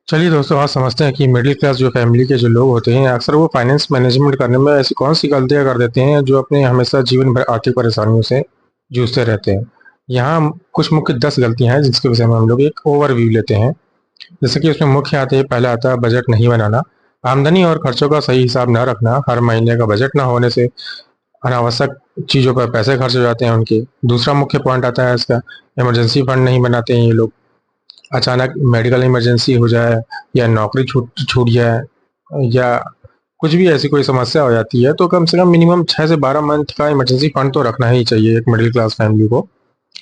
चलिए दोस्तों, आज समझते हैं कि मिडिल क्लास जो फैमिली के जो लोग होते हैं, अक्सर वो फाइनेंस मैनेजमेंट करने में ऐसी कौन सी गलतियां कर देते हैं जो अपने हमेशा जीवन भर आर्थिक परेशानियों से जूझते रहते हैं। यहाँ कुछ मुख्य 10 गलतियां हैं जिसके विषय में हम लोग एक ओवरव्यू लेते हैं। जैसे कि उसमें मुख्य आते हैं, पहला आता है बजट नहीं बनाना। आमदनी और खर्चों का सही हिसाब न रखना, हर महीने का बजट ना होने से अनावश्यक चीज़ों पर पैसे खर्च हो जाते हैं उनके। दूसरा मुख्य पॉइंट आता है इसका, इमरजेंसी फंड नहीं बनाते हैं ये लोग। अचानक मेडिकल इमरजेंसी हो जाए या नौकरी छूट छूट जाए या कुछ भी ऐसी कोई समस्या हो जाती है तो कम से कम मिनिमम 6 से 12 मंथ का इमरजेंसी फंड तो रखना ही चाहिए एक मिडिल क्लास फैमिली को।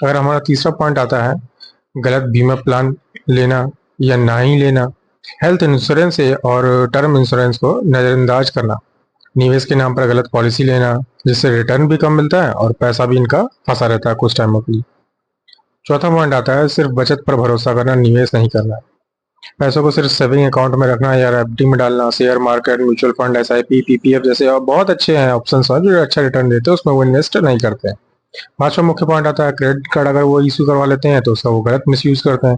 अगर हमारा तीसरा पॉइंट आता है गलत बीमा प्लान लेना या ना ही लेना। हेल्थ इंश्योरेंस और टर्म इंश्योरेंस को नज़रअंदाज करना। निवेश के नाम पर गलत पॉलिसी लेना जिससे रिटर्न भी कम मिलता है और पैसा भी इनका फंसा रहता है कुछ टाइमों के लिए। चौथा पॉइंट आता है सिर्फ बचत पर भरोसा करना, निवेश नहीं करना। पैसों को सिर्फ सेविंग अकाउंट में रखना या एफडी में डालना। Share market, mutual fund, SIP, PPF जैसे और बहुत अच्छे हैं ऑप्शंस हैं जो अच्छा रिटर्न देते हैं, उसमें वो इन्वेस्ट नहीं करते हैं। पांचवा मुख्य पॉइंट आता है क्रेडिट कार्ड अगर वो इशू करवा लेते हैं तो उसका वो गलत मिसयूज करते हैं।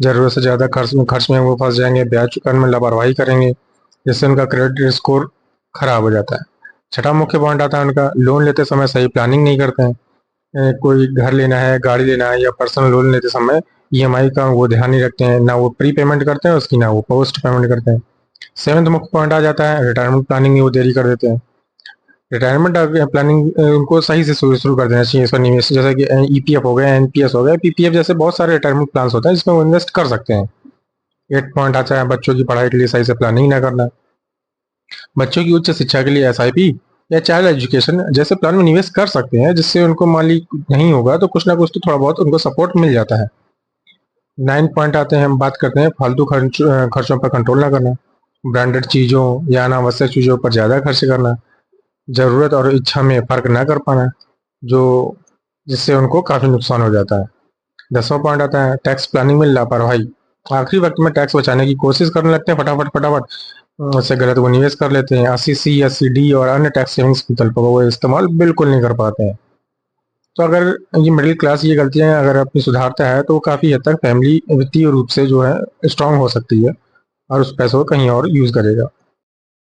जरूरत से ज्यादा खर्च में वो फंस जाएंगे, ब्याज चुकाने में लापरवाही करेंगे जिससे उनका क्रेडिट स्कोर खराब हो जाता है। छठा मुख्य पॉइंट आता है उनका लोन लेते समय सही प्लानिंग नहीं करते हैं। कोई घर लेना है, गाड़ी लेना है या पर्सनल लोन लेते समय ईएमआई का वो ध्यान नहीं रखते हैं, ना वो प्री पेमेंट करते हैं उसकी, ना वो पोस्ट पेमेंट करते हैं। सेवंथ मुख्य पॉइंट आ जाता है रिटायरमेंट प्लानिंग में वो देरी कर देते हैं। रिटायरमेंट प्लानिंग उनको सही से शुरू कर देना चाहिए इसका निवेश, जैसे कि ईपीएफ हो गया, एनपीएस हो गया, पीपीएफ जैसे बहुत सारे रिटायरमेंट प्लान होते हैं जिसमें वो इन्वेस्ट कर सकते हैं। एट पॉइंट आता है बच्चों की पढ़ाई के लिए सही से प्लानिंग ना करना। बच्चों की उच्च शिक्षा के लिए एसआईपी या चाइल्ड एजुकेशन जैसे प्लान में निवेश कर सकते हैं जिससे उनको माली नहीं होगा तो कुछ ना कुछ तो थोड़ा बहुत उनको सपोर्ट मिल जाता है। 9 पॉइंट आते हैं, हम बात करते हैं फालतू खर्चों पर कंट्रोल ना करना। ब्रांडेड चीज़ों या अनावश्यक चीज़ों पर ज़्यादा खर्च करना। ज़रूरत और इच्छा में फ़र्क ना कर पाना, जो जिससे उनको काफ़ी नुकसान हो जाता है। 10वां पॉइंट आता है टैक्स प्लानिंग में लापरवाही। आखिरी वक्त में टैक्स बचाने की कोशिश करने लगते हैं फटाफट फटाफट, उससे गलत वो निवेश कर लेते हैं। आरसीसी, एससीडी और अन्य टैक्स सेविंग्स विकल्पों का वो इस्तेमाल बिल्कुल नहीं कर पाते हैं। तो अगर ये मिडिल क्लास ये गलतियां अगर अपनी सुधारता है तो काफ़ी हद तक फैमिली वित्तीय रूप से जो है स्ट्रांग हो सकती है और उस पैसों को कहीं और यूज़ करेगा।